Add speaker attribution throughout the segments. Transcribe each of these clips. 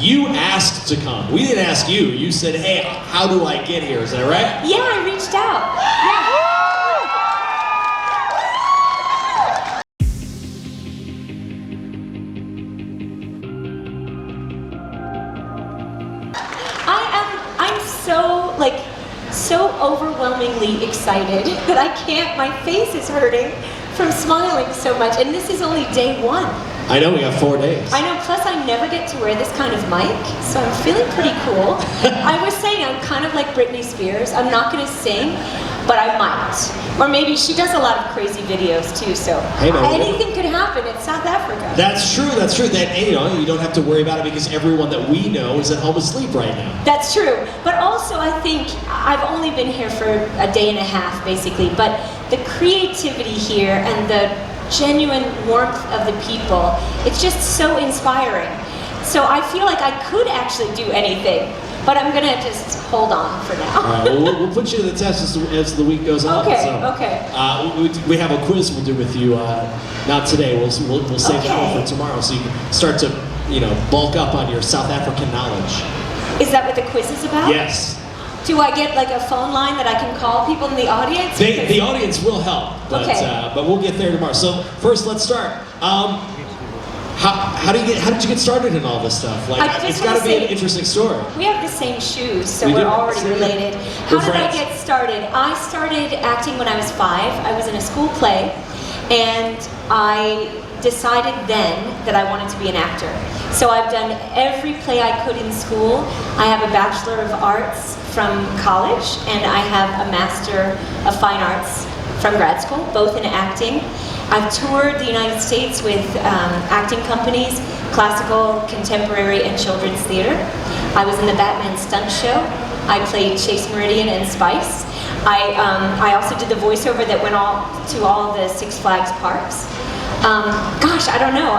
Speaker 1: You asked to come. We didn't ask you. You said, hey, how do I get here? Is that right?
Speaker 2: Yeah, I reached out. Yeah. I'm so overwhelmingly excited that I can't, my face is hurting from smiling so much, and this is only day one.
Speaker 1: I know, we got 4 days.
Speaker 2: I know, plus I never get to wear this kind of mic, so I'm feeling pretty cool. I was saying I'm kind of like Britney Spears. I'm not going to sing, but I might. Or maybe she does a lot of crazy videos too, so
Speaker 1: hey, man,
Speaker 2: anything could happen in South Africa.
Speaker 1: That's true, that's true. That, you know, you don't have to worry about it because everyone that we know is at home asleep right now.
Speaker 2: That's true, but also I think I've only been here for a day and a half basically, but the creativity here and the genuine warmth of the people, it's just so inspiring. So I feel like I could actually do anything, but I'm gonna just hold on for now.
Speaker 1: All right, well, we'll put you to the test as the week goes on.
Speaker 2: Okay,
Speaker 1: so,
Speaker 2: okay.
Speaker 1: We have a quiz we'll do with you, not today, we'll save that one for tomorrow, so you can start to, you know, bulk up on your South African knowledge.
Speaker 2: Is that what the quiz is about?
Speaker 1: Yes.
Speaker 2: Do I get like a phone line that I can call people in the audience?
Speaker 1: The audience will help, but but we'll get there tomorrow. So first, let's start. How did you get started in all this stuff? Like, it's got to be an interesting story.
Speaker 2: We have the same shoes, so we're already related. How did I get started? I started acting when I was 5. I was in a school play, and I decided then that I wanted to be an actor. So I've done every play I could in school. I have a Bachelor of Arts from college, and I have a Master of Fine Arts from grad school, both in acting. I've toured the United States with acting companies, classical, contemporary, and children's theater. I was in the Batman stunt show. I played Chase Meridian and Spice. I also did the voiceover that went to all the Six Flags parks. Gosh, I don't know.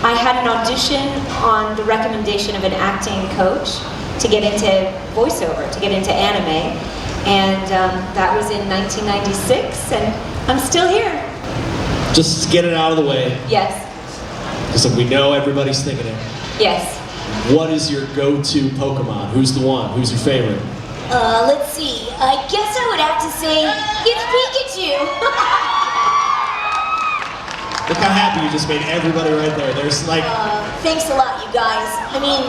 Speaker 2: I had an audition on the recommendation of an acting coach to get into voiceover, to get into anime, and that was in 1996, and I'm still here.
Speaker 1: Just get it out of the way.
Speaker 2: Yes.
Speaker 1: Because we know everybody's thinking it.
Speaker 2: Yes.
Speaker 1: What is your go-to Pokemon? Who's the one? Who's your favorite?
Speaker 3: Let's see. I guess I would have to say it's Pikachu.
Speaker 1: Look how happy you just made everybody right there. There's like...
Speaker 3: Thanks a lot, you guys. I mean,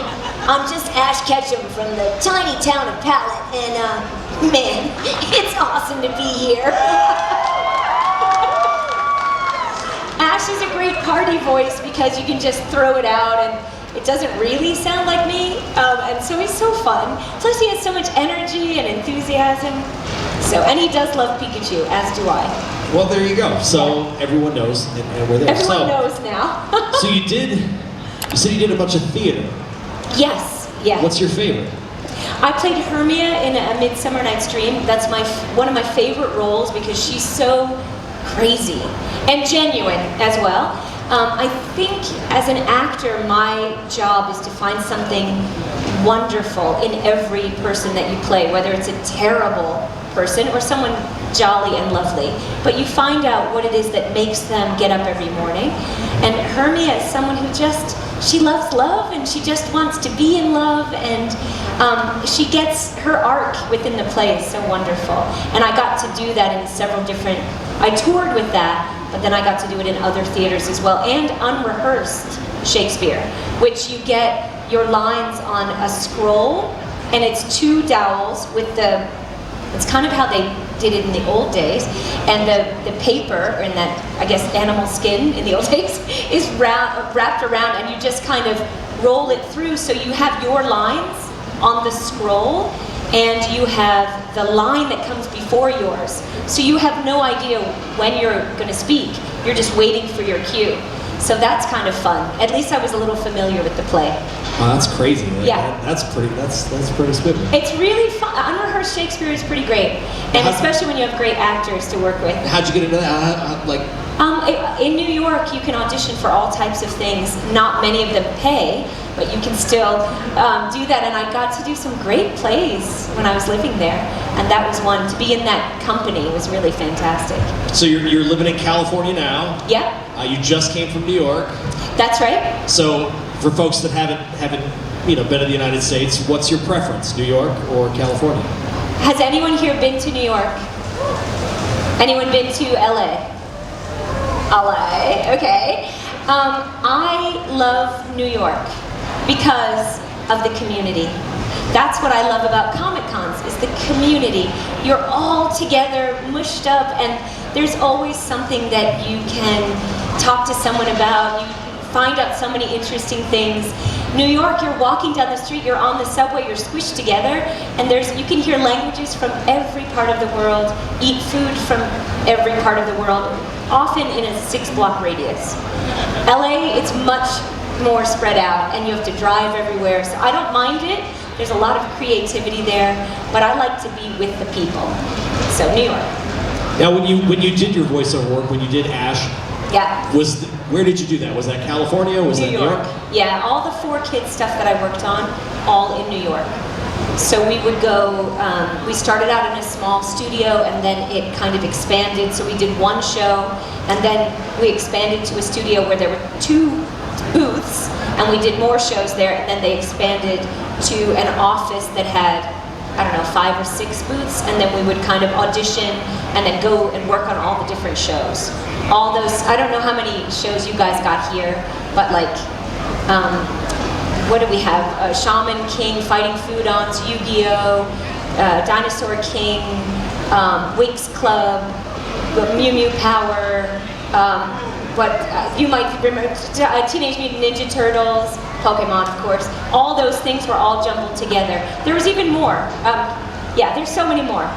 Speaker 3: I'm just Ash Ketchum from the tiny town of Pallet, and man, it's awesome to be here.
Speaker 2: Ash is a great party voice because you can just throw it out and it doesn't really sound like me, and so he's so fun. Plus he has so much energy and enthusiasm. And he does love Pikachu, as do I.
Speaker 1: Well, there you go. So everyone knows, and we're there.
Speaker 2: Everyone knows now.
Speaker 1: So you said you did a bunch of theater.
Speaker 2: Yes, yeah.
Speaker 1: What's your favorite?
Speaker 2: I played Hermia in A Midsummer Night's Dream. That's one of my favorite roles because she's so crazy and genuine as well. I think as an actor, my job is to find something wonderful in every person that you play, whether it's a terrible person or someone jolly and lovely. But you find out what it is that makes them get up every morning. And Hermia is someone who she loves love, and she just wants to be in love, and she gets her arc within the play is so wonderful. And I got to do that in several different, I toured with that, but then I got to do it in other theaters as well, and unrehearsed Shakespeare, which you get your lines on a scroll, and it's 2 dowels with it's kind of how they did it in the old days, and the paper, and that, I guess, animal skin in the old days, is wrapped around, and you just kind of roll it through, so you have your lines on the scroll, and you have the line that comes before yours. So you have no idea when you're going to speak. You're just waiting for your cue. So that's kind of fun. At least I was a little familiar with the play.
Speaker 1: Oh, that's crazy.
Speaker 2: Yeah.
Speaker 1: That's pretty spiffy.
Speaker 2: It's really fun. Unrehearsed Shakespeare is pretty great. And especially when you have great actors to work with.
Speaker 1: How'd you get into that?
Speaker 2: In New York, you can audition for all types of things. Not many of them pay, but you can still do that. And I got to do some great plays when I was living there, and that was one. To be in that company was really fantastic.
Speaker 1: So you're living in California now.
Speaker 2: Yeah.
Speaker 1: You just came from New York.
Speaker 2: That's right.
Speaker 1: So for folks that haven't been in the United States. What's your preference, New York or California?
Speaker 2: Has anyone here been to New York? Anyone been to LA? LA, okay. I love New York because of the community. That's what I love about Comic Cons, is the community. You're all together, mushed up, and there's always something that you can talk to someone about. You find out so many interesting things. New York, you're walking down the street, you're on the subway, you're squished together, and you can hear languages from every part of the world, eat food from every part of the world, often in a 6-block radius. LA, it's much more spread out, and you have to drive everywhere, so I don't mind it. There's a lot of creativity there, but I like to be with the people. So New York.
Speaker 1: Now, when you did your voiceover work, when you did Ash,
Speaker 2: yeah.
Speaker 1: Where did you do that? Was that California? Was that New York?
Speaker 2: Yeah, all the 4Kids stuff that I worked on, all in New York. So we would go, we started out in a small studio and then it kind of expanded. So we did one show and then we expanded to a studio where there were 2 booths and we did more shows there, and then they expanded to an office that had, I don't know, 5 or 6 booths, and then we would kind of audition and then go and work on all the different shows. All those, I don't know how many shows you guys got here, but like, what do we have? Shaman King, Fighting Foodons, Yu-Gi-Oh!, Dinosaur King, Winx Club, Mew Mew Power, you might remember Teenage Mutant Ninja Turtles, Pokemon, of course. All those things were all jumbled together. There was even more. Yeah, there's so many more.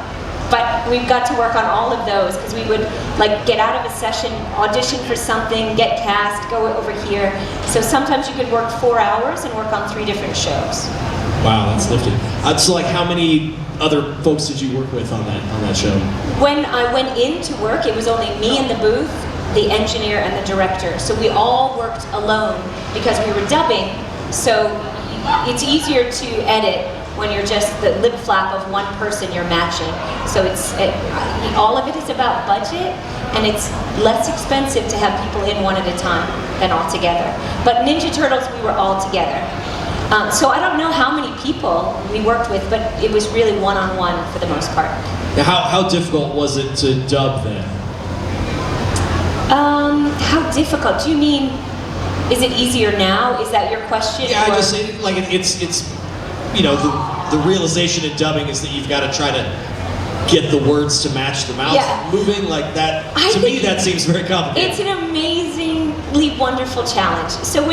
Speaker 2: But we've got to work on all of those because we would like get out of a session, audition for something, get cast, go over here. So sometimes you could work 4 hours and work on 3 different shows.
Speaker 1: Wow, that's nifty. So like how many other folks did you work with on that show?
Speaker 2: When I went in to work, it was only me in the booth, the engineer, and the director. So we all worked alone because we were dubbing, so it's easier to edit when you're just the lip flap of one person you're matching. So all of it is about budget, and it's less expensive to have people in one at a time than all together. But Ninja Turtles, we were all together. So I don't know how many people we worked with, but it was really one-on-one for the most part.
Speaker 1: Now, how difficult was it to dub then?
Speaker 2: How difficult? Do you mean, is it easier now? Is that your question?
Speaker 1: Yeah, I just say, like, it's the realization in dubbing is that you've got to try to get the words to match the mouth moving like that. To me, that seems very complicated.
Speaker 2: It's an amazingly wonderful challenge. So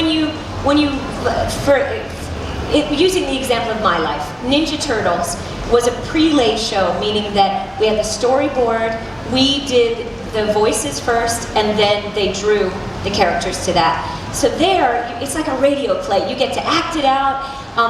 Speaker 2: using the example of my life, Ninja Turtles was a pre-lay show, meaning that we had the storyboard, we did the voices first, and then they drew the characters to that. So there, it's like a radio play. You get to act it out.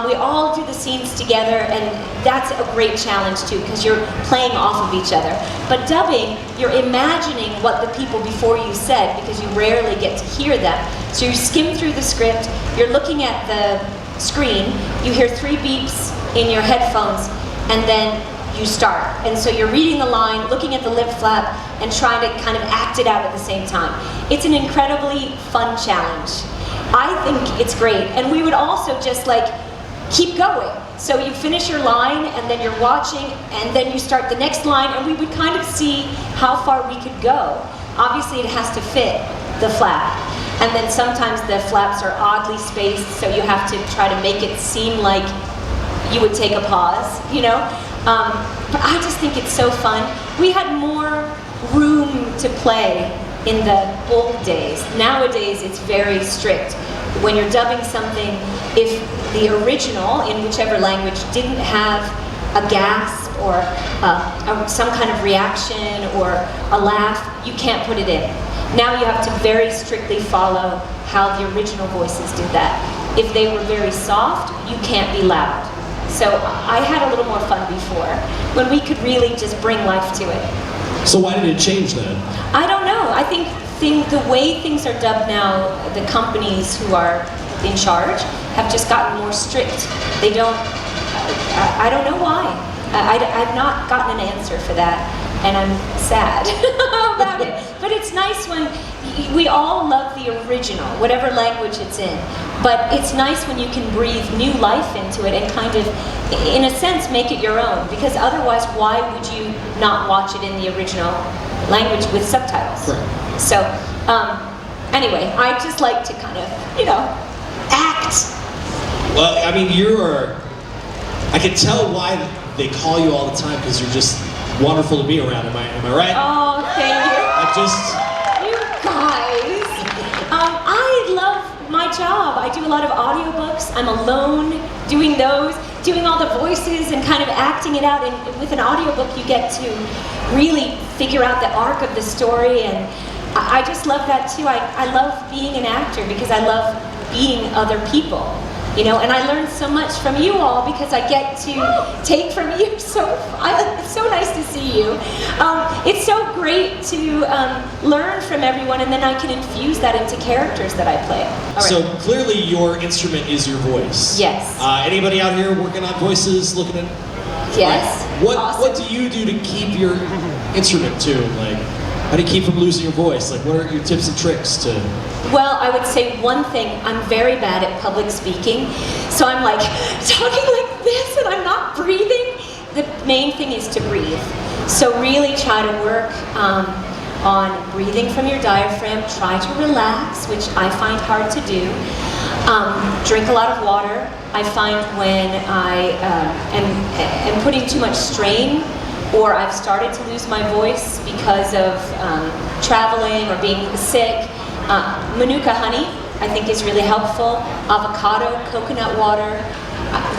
Speaker 2: We all do the scenes together, and that's a great challenge too, because you're playing off of each other. But dubbing, you're imagining what the people before you said, because you rarely get to hear them. So you skim through the script, you're looking at the screen, you hear 3 beeps in your headphones, and then you start. And so you're reading the line, looking at the lip flap, and trying to kind of act it out at the same time. It's an incredibly fun challenge. I think it's great. And we would also just like keep going. So you finish your line, and then you're watching, and then you start the next line, and we would kind of see how far we could go. Obviously it has to fit the flap. And then sometimes the flaps are oddly spaced, so you have to try to make it seem like you would take a pause, you know? But I just think it's so fun. We had more room to play in the old days. Nowadays, it's very strict. When you're dubbing something, if the original, in whichever language, didn't have a gasp or some kind of reaction or a laugh, you can't put it in. Now you have to very strictly follow how the original voices did that. If they were very soft, you can't be loud. So I had a little more fun before, when we could really just bring life to it.
Speaker 1: So why did it change then?
Speaker 2: I don't know. I think the way things are dubbed now, the companies who are in charge have just gotten more strict. They don't, I don't know why. I've not gotten an answer for that. and I'm sad about it. But it's nice when we all love the original, whatever language it's in. But it's nice when you can breathe new life into it and kind of, in a sense, make it your own. Because otherwise, why would you not watch it in the original language with subtitles?
Speaker 1: Right.
Speaker 2: So, anyway, I just like to kind of, act.
Speaker 1: Well, I mean, I can tell why they call you all the time, because you're just wonderful to be around. Am I right?
Speaker 2: Oh, thank you. You guys. I love my job. I do a lot of audiobooks. I'm alone doing those, doing all the voices and kind of acting it out. And with an audiobook, you get to really figure out the arc of the story. And I just love that too. I love being an actor because I love being other people. And I learned so much from you all because I get to take from you. It's so nice to see you. It's so great to learn from everyone, and then I can infuse that into characters that I play. All right.
Speaker 1: So clearly your instrument is your voice.
Speaker 2: Yes.
Speaker 1: Anybody out here working on voices, looking at?
Speaker 2: Yes.
Speaker 1: Like,
Speaker 2: Awesome.
Speaker 1: what do you do to keep your instrument tuned? Like, how do you keep from losing your voice? Like, what are your tips and tricks to?
Speaker 2: Well, I would say one thing, I'm very bad at public speaking. So I'm like talking like this and I'm not breathing. The main thing is to breathe. So really try to work on breathing from your diaphragm. Try to relax, which I find hard to do. Drink a lot of water. I find when I am putting too much strain, or I've started to lose my voice because of traveling or being sick, Manuka honey, I think, is really helpful. Avocado, coconut water,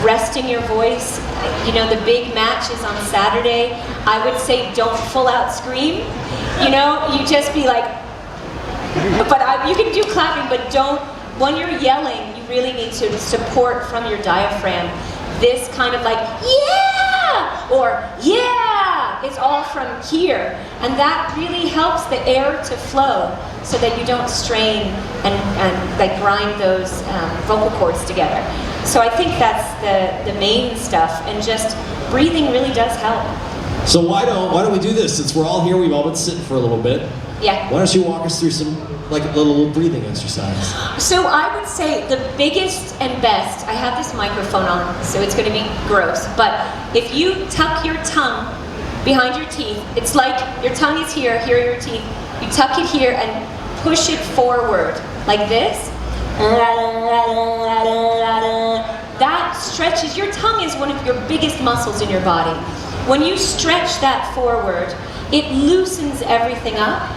Speaker 2: resting your voice. The big match is on Saturday. I would say don't full out scream. You just be like, you can do clapping, but don't, when you're yelling, you really need to support from your diaphragm. This kind of like, yeah, or yeah, it's all from here. And that really helps the air to flow so that you don't strain and like grind those vocal cords together. So I think that's the main stuff, and just breathing really does help.
Speaker 1: So why don't we do this? Since we're all here, we've all been sitting for a little bit.
Speaker 2: Yeah.
Speaker 1: Why don't you walk us through some like a little breathing exercise?
Speaker 2: So I would say the biggest and best, I have this microphone on, so it's going to be gross, but if you tuck your tongue behind your teeth, it's like your tongue is here, here are your teeth, you tuck it here and push it forward, like this. That stretches, your tongue is one of your biggest muscles in your body. When you stretch that forward, it loosens everything up.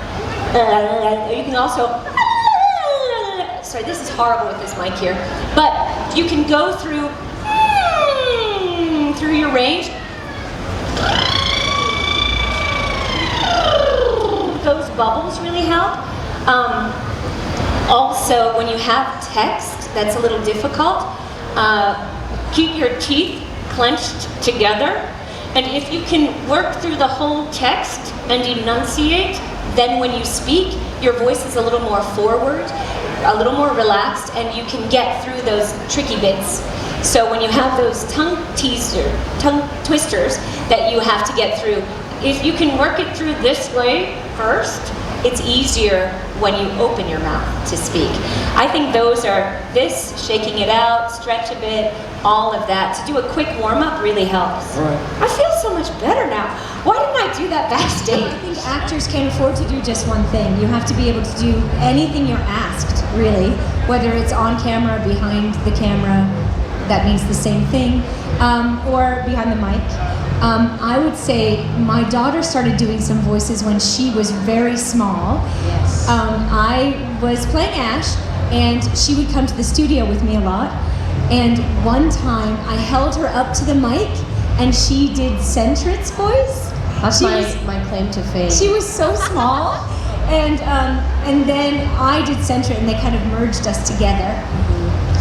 Speaker 2: You can also, sorry, this is horrible with this mic here, but you can go through your range. Those bubbles really help. Also, when you have text that's a little difficult, keep your teeth clenched together, and if you can work through the whole text and enunciate, then when you speak, your voice is a little more forward, a little more relaxed, and you can get through those tricky bits. So when you have those tongue twisters that you have to get through, if you can work it through this way first, it's easier when you open your mouth to speak. I think those are this, shaking it out, stretch a bit, all of that. To do a quick warm-up really helps.
Speaker 1: All right.
Speaker 2: I feel so much better now. Why didn't I do that backstage?
Speaker 4: I think actors can't afford to do just one thing. You have to be able to do anything you're asked, really. Whether it's on camera, behind the camera, that means the same thing, or behind the mic. I would say my daughter started doing some voices when she was very small.
Speaker 2: Yes.
Speaker 4: I was playing Ash, and she would come to the studio with me a lot. And one time, I held her up to the mic, and she did Centrit's voice.
Speaker 5: That's my claim to fame.
Speaker 4: She was so small, and then I did Centrit, and they kind of merged us together.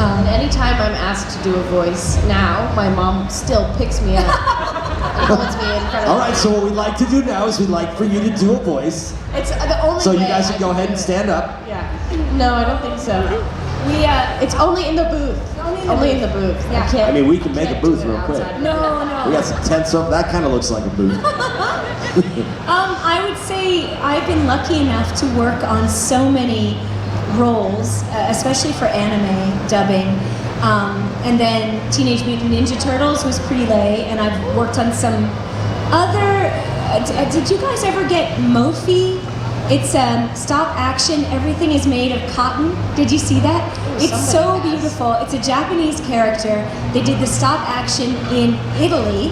Speaker 5: And anytime I'm asked to do a voice now, my mom still picks me up and holds me in front of.
Speaker 6: All right, so what we'd like to do now is we'd like for you to do a voice.
Speaker 5: It's the only.
Speaker 6: So you
Speaker 5: way
Speaker 6: guys
Speaker 5: I
Speaker 6: can go ahead
Speaker 5: do
Speaker 6: and
Speaker 5: it.
Speaker 6: stand up.
Speaker 5: Yeah. No, I don't think so. It's only in the booth.
Speaker 4: Only in the
Speaker 5: Only
Speaker 4: booth.
Speaker 5: in the booth.
Speaker 4: Yeah.
Speaker 5: I can't.
Speaker 6: I mean, we can make a
Speaker 5: can't
Speaker 6: booth
Speaker 5: do it
Speaker 6: real quick.
Speaker 5: outside.
Speaker 4: No.
Speaker 6: We got some tents up. That kind of looks like a booth.
Speaker 4: I would say I've been lucky enough to work on so many roles, especially for anime dubbing. And then Teenage Mutant Ninja Turtles was pre-lay, and I've worked on some other. Did you guys ever get Mophie? It's stop action. Everything is made of cotton. Did you see that? It's so
Speaker 5: somebody has.
Speaker 4: beautiful. It's a Japanese character. They did the stop action in Italy,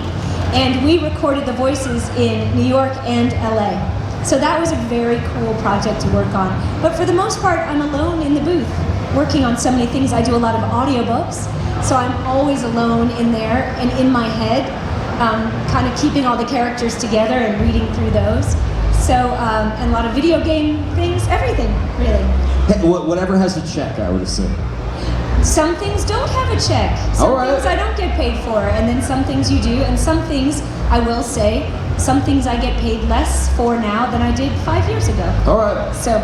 Speaker 4: and we recorded the voices in New York and LA. So that was a very cool project to work on. But for the most part, I'm alone in the booth, working on so many things. I do a lot of audiobooks, so I'm always alone in there and in my head, kind of keeping all the characters together and reading through those. So, and a lot of video game things, everything, really.
Speaker 6: Hey, whatever has a check, I would assume.
Speaker 4: Some things don't have a check. Some
Speaker 6: All right.
Speaker 4: things I don't get paid for, and then some things you do, and some things, I will say, some things I get paid less for now than I did 5 years ago.
Speaker 6: All right.
Speaker 4: So,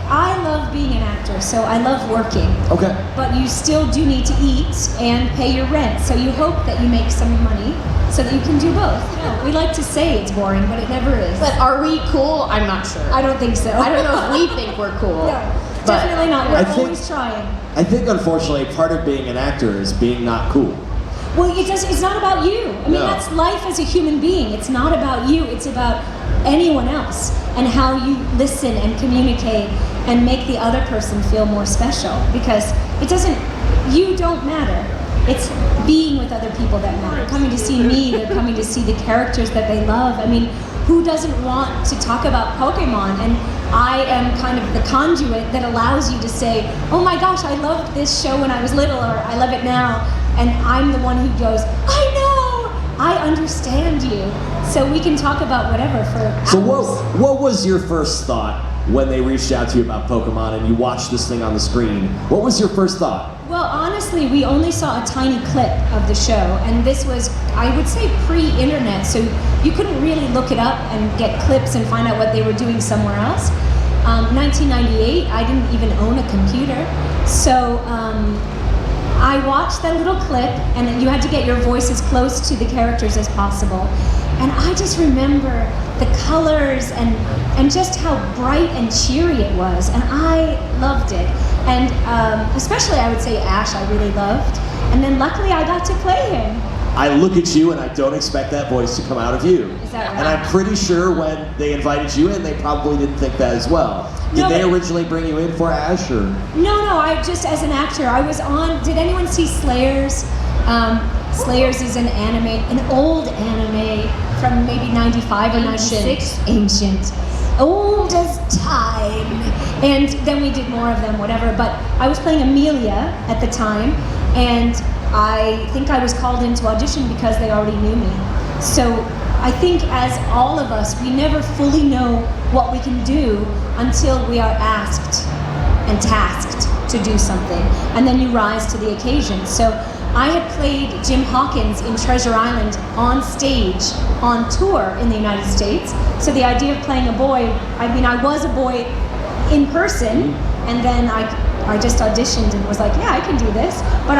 Speaker 4: I love being an actor, so I love working.
Speaker 6: Okay.
Speaker 4: But you still do need to eat and pay your rent, so you hope that you make some money so that you can do both. We like to say it's boring, but it never is.
Speaker 5: But are we cool? I'm not sure.
Speaker 4: I don't think so.
Speaker 5: I don't know if we think we're cool.
Speaker 4: No,
Speaker 5: but
Speaker 4: definitely not.
Speaker 6: I
Speaker 4: We're
Speaker 6: think-
Speaker 4: always trying.
Speaker 6: I think, unfortunately, part of being an actor is being not cool.
Speaker 4: Well, it's not about you. I mean,
Speaker 6: No.
Speaker 4: that's life as a human being. It's not about you. It's about anyone else and how you listen and communicate and make the other person feel more special. Because you don't matter. It's being with other people that matter. Coming to see me, they're coming to see the characters that they love. I mean, who doesn't want to talk about Pokemon? And I am kind of the conduit that allows you to say, oh my gosh, I loved this show when I was little, or I love it now. And I'm the one who goes, I know, I understand you. So we can talk about whatever for hours.
Speaker 6: So what was your first thought when they reached out to you about Pokemon and you watched this thing on the screen? What was your first thought?
Speaker 4: Well, honestly, we only saw a tiny clip of the show, and this was, I would say, pre-internet, so you couldn't really look it up and get clips and find out what they were doing somewhere else. 1998, I didn't even own a computer, so I watched that little clip, and you had to get your voice as close to the characters as possible. And I just remember the colors and just how bright and cheery it was, and I loved it. And especially, I would say, Ash, I really loved. And then luckily, I got to play him.
Speaker 6: I look at you and I don't expect that voice to come out of you.
Speaker 4: Is that right?
Speaker 6: And I'm pretty sure when they invited you in, they probably didn't think that as well. Did
Speaker 4: No,
Speaker 6: they
Speaker 4: but-
Speaker 6: originally bring you in for Ash, or?
Speaker 4: No, I just, as an actor, I was on, did anyone see Slayers? Slayers is an anime, an old anime from maybe 95 or 96. Ancient. Old as time. And then we did more of them, whatever. But I was playing Amelia at the time, and I think I was called in to audition because they already knew me. So I think as all of us, we never fully know what we can do until we are asked and tasked to do something. And then you rise to the occasion. So I had played Jim Hawkins in Treasure Island on stage, on tour in the United States. So the idea of playing a boy, I mean, I was a boy in person, and then I just auditioned and was like, yeah, I can do this. But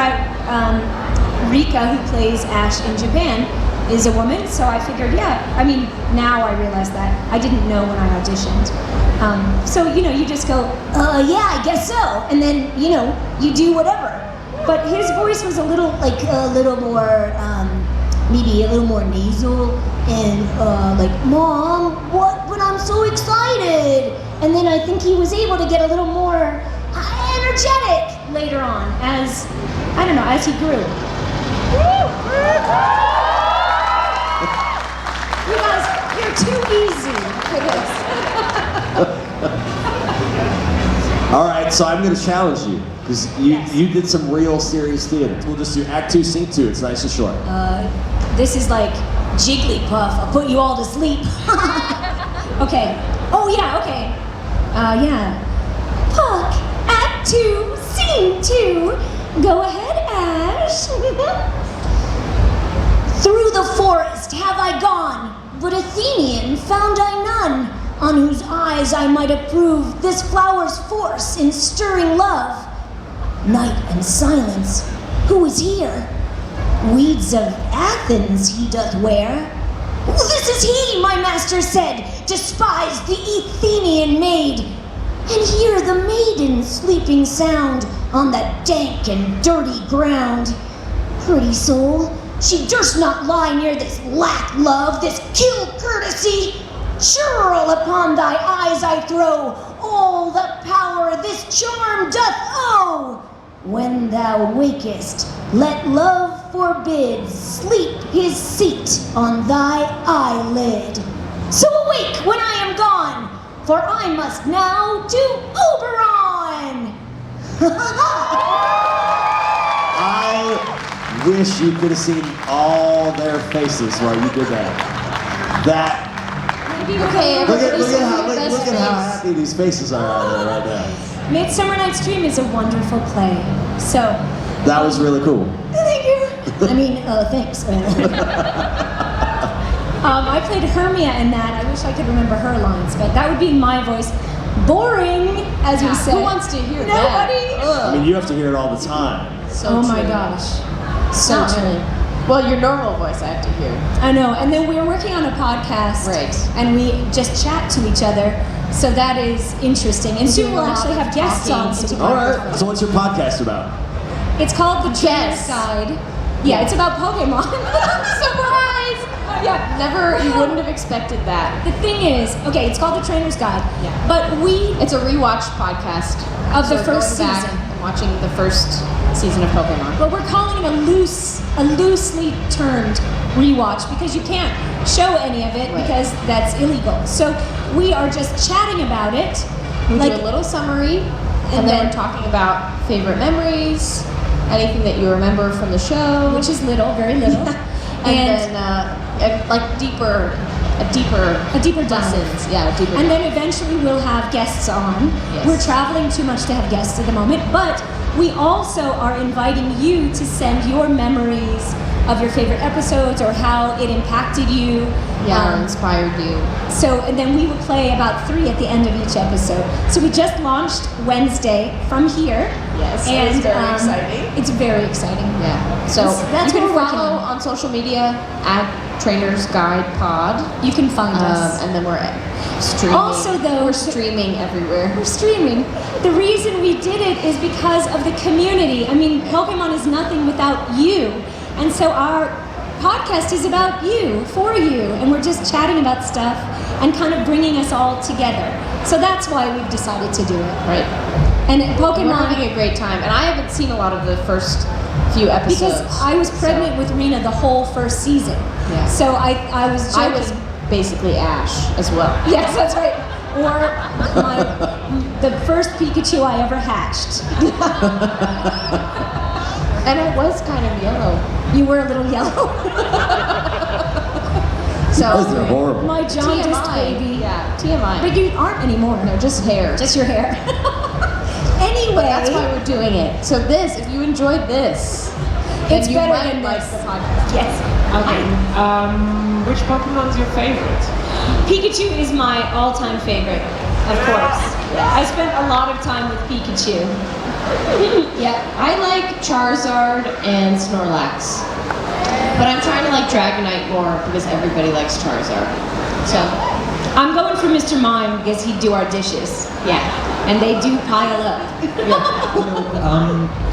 Speaker 4: Rika, who plays Ash in Japan, is a woman, so I figured, yeah, I mean, now I realize that. I didn't know when I auditioned. So, you just go, yeah, I guess so. And then, you do whatever. But his voice was a little more, maybe a little more nasal and like, Mom, what? But I'm so excited. And then I think he was able to get a little more energetic later on as, I don't know, as he grew. You guys, you're too easy for this.
Speaker 6: All right, so I'm going to challenge you because you did some real serious theater. We'll just do Act 2, Scene 2. It's nice and short.
Speaker 4: This is like Jigglypuff. I'll put you all to sleep. Okay. Oh yeah. Okay. Yeah. Puck. Act 2, Scene 2. Go ahead, Ash. Through the forest have I gone, but Athenian found I none, on whose eyes I might approve this flower's force in stirring love. Night and silence
Speaker 3: who is here. Weeds of Athens he doth wear. This is he, my master said, despise the Athenian maid. And hear the maiden sleeping sound on that dank and dirty ground. Pretty soul, she durst not lie near this lack love, this kill courtesy. Churl upon thy eyes I throw all the power this charm doth owe. When thou wakest, let love forbid sleep his seat on thy eyelid. So awake when I am gone, for I must now to Oberon!
Speaker 6: I wish you could have seen all their faces while you did that.
Speaker 5: Okay,
Speaker 6: Look
Speaker 5: everybody
Speaker 6: at how
Speaker 5: say your best
Speaker 6: happy these faces are out there right now.
Speaker 4: Midsummer Night's Dream is a wonderful play. So,
Speaker 6: That was really cool.
Speaker 4: thank you.
Speaker 3: I mean, thanks.
Speaker 4: I played Hermia in that. I wish I could remember her lines, but that would be my voice. Boring, as we said.
Speaker 5: Who wants to hear
Speaker 4: Nobody.
Speaker 5: that?
Speaker 6: I mean, you have to hear it all the time.
Speaker 5: So
Speaker 4: Oh my
Speaker 5: true.
Speaker 4: gosh. So
Speaker 5: Not
Speaker 4: true.
Speaker 5: really. Well, your normal voice I have to hear.
Speaker 4: I know. And then we're working on a podcast.
Speaker 5: Right.
Speaker 4: And we just chat to each other. So that is interesting. And soon
Speaker 5: do a
Speaker 4: we'll
Speaker 5: lot
Speaker 4: actually
Speaker 5: of
Speaker 4: have guests on.
Speaker 5: talking.
Speaker 4: to
Speaker 6: All
Speaker 4: talk
Speaker 6: right. So what's your podcast about?
Speaker 4: It's called The Trainer's
Speaker 5: Yes.
Speaker 4: Guide. Yeah, it's about Pokemon. Surprise! Yeah.
Speaker 5: Never, you wouldn't have expected that.
Speaker 4: The thing is, okay, it's called The Trainer's Guide.
Speaker 5: Yeah.
Speaker 4: But we,
Speaker 5: It's a rewatch podcast
Speaker 4: Of the
Speaker 5: So
Speaker 4: first
Speaker 5: going back
Speaker 4: season.
Speaker 5: and watching the first season of Pokemon.
Speaker 4: but we're calling it a loosely termed rewatch because you can't show any of it
Speaker 5: Right.
Speaker 4: because that's illegal. So we are just chatting about it.
Speaker 5: We
Speaker 4: like
Speaker 5: do a little summary, and then
Speaker 4: then-
Speaker 5: we're talking about favorite memories, anything that you remember from the show,
Speaker 4: which is little, very little.
Speaker 5: and then like a deeper
Speaker 4: a deeper dive.
Speaker 5: lessons. Yeah, a deeper.
Speaker 4: And
Speaker 5: dive.
Speaker 4: then eventually we'll have guests on.
Speaker 5: Yes.
Speaker 4: We're traveling too much to have guests at the moment, but we also are inviting you to send your memories of your favorite episodes or how it impacted you.
Speaker 5: or inspired you.
Speaker 4: So, and then we will play about 3 at the end of each episode. So we just launched Wednesday from here.
Speaker 5: Yes,
Speaker 4: and
Speaker 5: it's very exciting.
Speaker 4: It's very exciting.
Speaker 5: Yeah. So
Speaker 4: That's
Speaker 5: you
Speaker 4: what
Speaker 5: can
Speaker 4: we're working
Speaker 5: follow
Speaker 4: on.
Speaker 5: on social media at Trainers Guide Pod,
Speaker 4: You can find us.
Speaker 5: and then we're streaming.
Speaker 4: Also, though,
Speaker 5: we're streaming everywhere.
Speaker 4: We're streaming. The reason we did it is because of the community. I mean, Pokemon is nothing without you. And so our podcast is about you, for you, and we're just chatting about stuff and kind of bringing us all together. So that's why we've decided to do it.
Speaker 5: Right.
Speaker 4: And
Speaker 5: We're
Speaker 4: Pokemon,
Speaker 5: having a great time, and I haven't seen a lot of the first few episodes.
Speaker 4: because I was pregnant with Rena the whole first season.
Speaker 5: Yeah.
Speaker 4: So I was joking.
Speaker 5: I was basically Ash as well.
Speaker 4: Yes, that's right. Or the first Pikachu I ever hatched.
Speaker 5: And I was kind of yellow.
Speaker 4: You were a little yellow.
Speaker 5: So
Speaker 6: Those are horrible.
Speaker 4: My jaundiced
Speaker 5: TMI.
Speaker 4: baby.
Speaker 5: Yeah, TMI.
Speaker 4: But you aren't anymore.
Speaker 5: No, just hair.
Speaker 4: Just your hair. Anyway,
Speaker 5: That's why we're doing it. So this, if you enjoyed this, then
Speaker 4: It's
Speaker 5: you
Speaker 4: better
Speaker 5: might
Speaker 4: than
Speaker 5: like
Speaker 4: this.
Speaker 5: the podcast.
Speaker 4: yes.
Speaker 7: Okay. Which Pokemon is your favorite?
Speaker 2: Pikachu is my all-time favorite, of course. I spent a lot of time with Pikachu.
Speaker 5: Yeah, I like Charizard and Snorlax. But I'm trying to like Dragonite more because everybody likes Charizard. So,
Speaker 2: I'm going for Mr. Mime because he'd do our dishes.
Speaker 5: yeah.
Speaker 2: And they do pile up.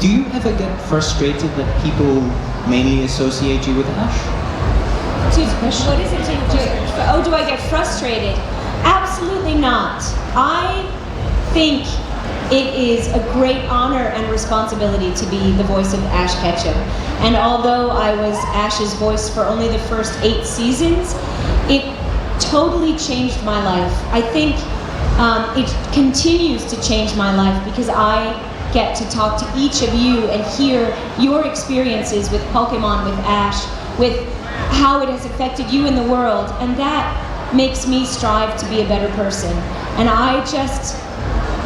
Speaker 7: Do you ever get frustrated that people mainly associate you with Ash?
Speaker 2: What is it to do? Oh, do I get frustrated? Absolutely not. I think it is a great honor and responsibility to be the voice of Ash Ketchum. And although I was Ash's voice for only the first 8 seasons, it totally changed my life. I think it continues to change my life because I get to talk to each of you and hear your experiences with Pokemon, with Ash, with how it has affected you in the world, and that makes me strive to be a better person. And I just,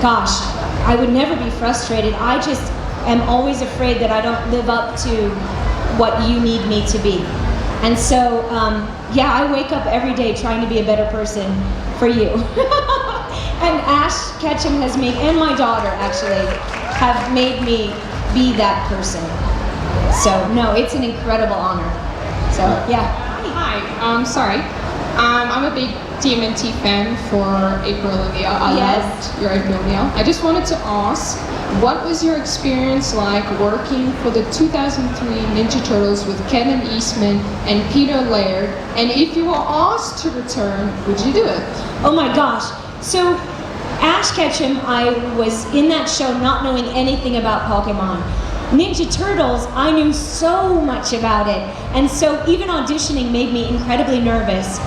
Speaker 2: gosh, I would never be frustrated. I just am always afraid that I don't live up to what you need me to be. And so, yeah, I wake up every day trying to be a better person for you. And Ash Ketchum has made, and my daughter actually, have made me be that person.
Speaker 4: So no, it's an incredible honor. So yeah.
Speaker 8: Hi, sorry. I'm a big TMNT fan for April O'Neil. I loved your April O'Neil. I just wanted to ask, what was your experience like working for the 2003 Ninja Turtles with Kevin Eastman and Peter Laird? And if you were asked to return, would you do it?
Speaker 4: Oh my gosh. So Ash Ketchum, I was in that show not knowing anything about Pokemon. Ninja Turtles, I knew so much about it. And so even auditioning made me incredibly nervous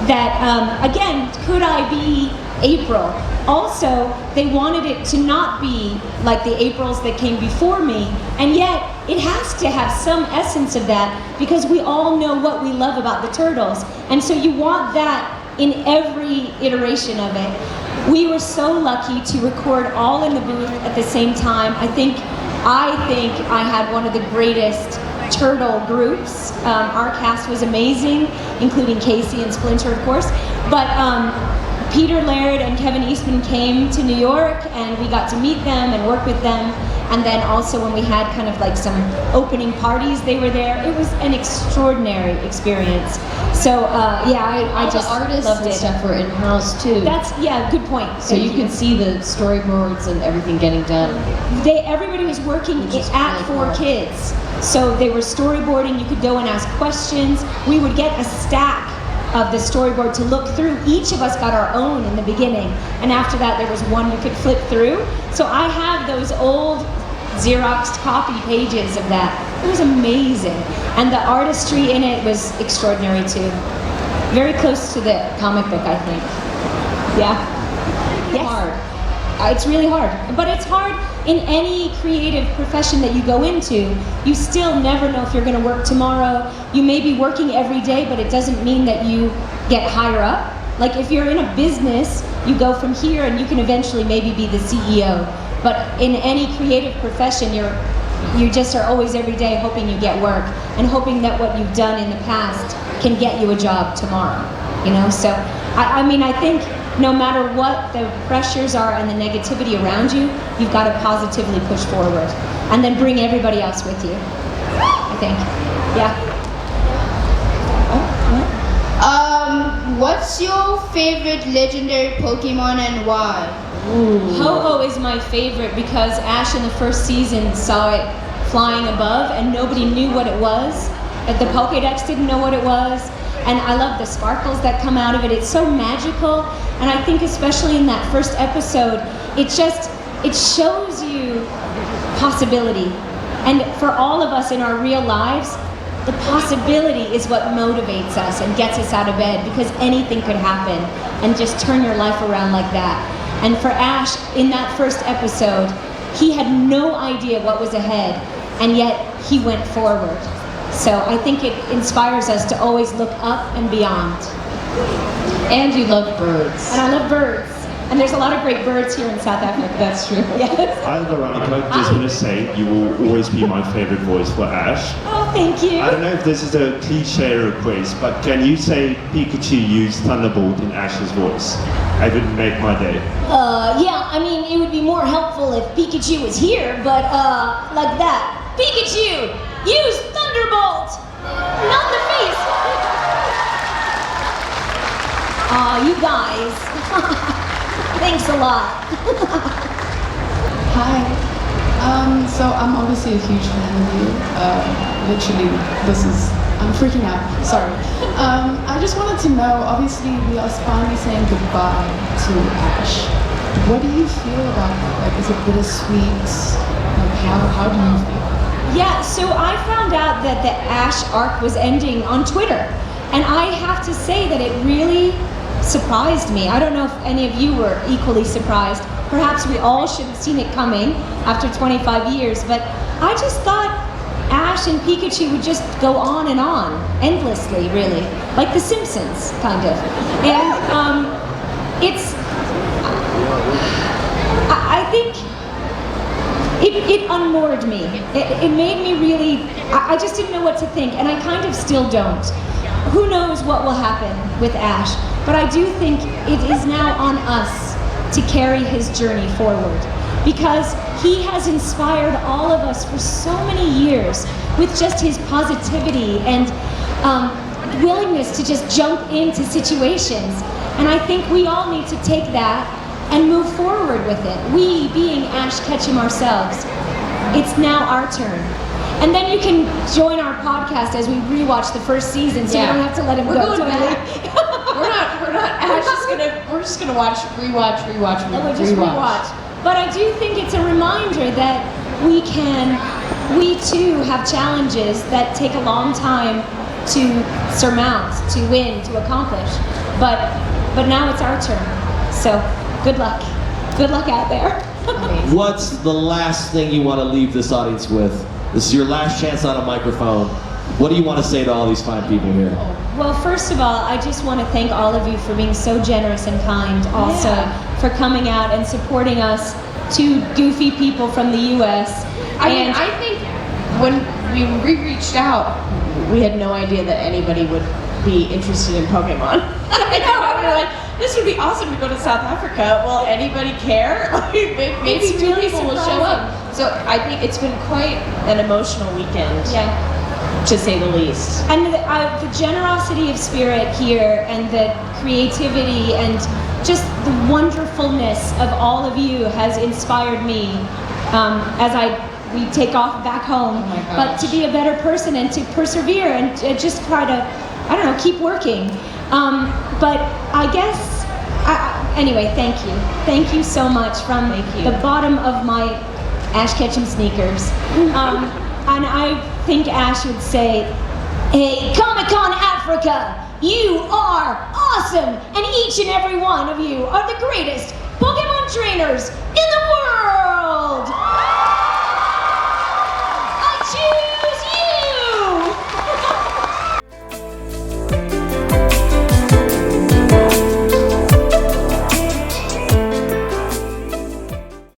Speaker 4: that, again, could I be April? Also, they wanted it to not be like the Aprils that came before me, and yet it has to have some essence of that because we all know what we love about the Turtles. And so you want that in every iteration of it. We were so lucky to record all in the booth at the same time. I think I had one of the greatest turtle groups. Our cast was amazing, including Casey and Splinter, of course. But Peter Laird and Kevin Eastman came to New York, and we got to meet them and work with them. And then also when we had kind of like some opening parties, they were there. It was an extraordinary experience. So yeah, I just
Speaker 5: all the artists
Speaker 4: loved
Speaker 5: and
Speaker 4: it.
Speaker 5: stuff were in-house too.
Speaker 4: That's, yeah, good point.
Speaker 5: So
Speaker 4: Thank
Speaker 5: you can see the storyboards and everything getting done.
Speaker 4: Everybody was working
Speaker 5: Which is
Speaker 4: at
Speaker 5: really
Speaker 4: 4
Speaker 5: cool.
Speaker 4: Kids. So they were storyboarding, you could go and ask questions. We would get a stack of the storyboard to look through. Each of us got our own in the beginning. And after that, there was one you could flip through. So I have those old Xeroxed copy pages of that. It was amazing. And the artistry in it was extraordinary too. Very close to the comic book, I think. Yeah. Yes.
Speaker 5: Hard.
Speaker 4: It's really hard. But it's hard in any creative profession that you go into. You still never know if you're going to work tomorrow. You may be working every day, but it doesn't mean that you get higher up. Like if you're in a business, you go from here and you can eventually maybe be the CEO. But in any creative profession, you just are always every day hoping you get work and hoping that what you've done in the past can get you a job tomorrow. You know, so I mean, I think no matter what the pressures are and the negativity around you, you've got to positively push forward and then bring everybody else with you, I think. Yeah.
Speaker 9: What's your favorite legendary Pokemon and why?
Speaker 4: Ho-Oh is my favorite because Ash in the first season saw it flying above and nobody knew what it was. The Pokédex didn't know what it was. And I love the sparkles that come out of it. It's so magical. And I think especially in that first episode, it shows you possibility. And for all of us in our real lives, the possibility is what motivates us and gets us out of bed because anything could happen and just turn your life around like that. And for Ash, in that first episode, he had no idea what was ahead, and yet he went forward. So I think it inspires us to always look up and beyond.
Speaker 5: And you love birds.
Speaker 4: And I love birds. And there's a lot of great birds here in South Africa.
Speaker 5: That's true.
Speaker 4: Yes.
Speaker 10: Hi Veronica, just want to say you will always be my favorite voice for Ash.
Speaker 4: Oh, thank you.
Speaker 10: I don't know if this is a cliche request, but can you say Pikachu used Thunderbolt in Ash's voice? It would make my day.
Speaker 3: Yeah, I mean, it would be more helpful if Pikachu was here, but, like that. Pikachu, use Thunderbolt! Not the face! Aw, you guys. Thanks a lot.
Speaker 11: Hi. So I'm obviously a huge fan of you. Literally, I'm freaking out. Sorry. I just wanted to know, obviously we are finally saying goodbye to Ash. What do you feel about that? Like, is it bittersweet? Like, how do you feel?
Speaker 4: Yeah, so I found out that the Ash arc was ending on Twitter. And I have to say that it really surprised me. I don't know if any of you were equally surprised. Perhaps we all should have seen it coming after 25 years, but I just thought Ash and Pikachu would just go on and on, endlessly, really. Like The Simpsons, kind of. And I think it unmoored me. It made me really, I just didn't know what to think, and I kind of still don't. Who knows what will happen with Ash, but I do think it is now on us to carry his journey forward because he has inspired all of us for so many years with just his positivity and willingness to just jump into situations. And I think we all need to take that and move forward with it. We, being Ash Ketchum ourselves, it's now our turn. And then you can join our podcast as we rewatch the first season, so you don't have to let him go.
Speaker 5: We're going back. we're not. We're just gonna rewatch.
Speaker 4: And we'll just rewatch. But I do think it's a reminder that we too have challenges that take a long time to surmount, to win, to accomplish. But now it's our turn. So good luck. Good luck out there.
Speaker 6: What's the last thing you want to leave this audience with? This is your last chance on a microphone. What do you want to say to all these fine people here?
Speaker 4: Well, first of all, I just want to thank all of you for being so generous and kind, also for coming out and supporting us, two goofy people from the U.S.
Speaker 5: I mean, I think when we reached out, we had no idea that anybody would be interested in Pokemon. I know, we were like, this would be awesome to go to South Africa. Will anybody care? Maybe two
Speaker 4: really
Speaker 5: people will show up. So I think it's been quite an emotional weekend, to say the least.
Speaker 4: And the generosity of spirit here, and the creativity, and just the wonderfulness of all of you has inspired me as we take off back home. But to be a better person and to persevere and to just try to, I don't know, keep working. But I guess, anyway, thank you. Thank you so much from the bottom of my Ash Ketchum sneakers. And I think Ash would say, hey, Comic-Con Africa, you are awesome! And each and every one of you are the greatest Pokemon trainers in the world!